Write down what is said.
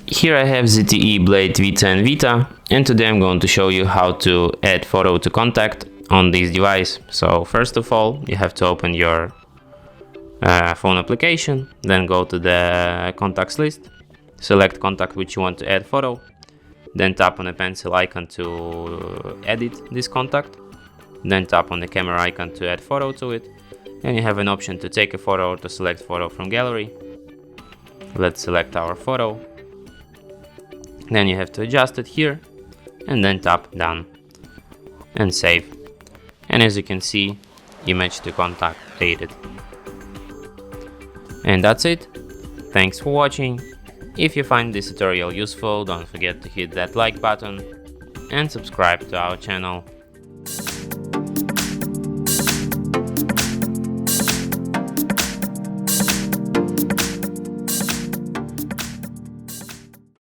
Here I have ZTE Blade V10 Vita, and today I'm going to show you how to add photo to contact on this device. So first of all, you have to open your phone application, then go to the contacts list, select contact which you want to add photo, then tap on the pencil icon to edit this contact, then tap on the camera icon to add photo to it, and you have an option to take a photo or to select photo from gallery. Let's select our photo. Then you have to adjust it here and then tap done and save. And as you can see, image to contact added. And that's it. Thanks for watching. If you find this tutorial useful, don't forget to hit that like button and subscribe to our channel.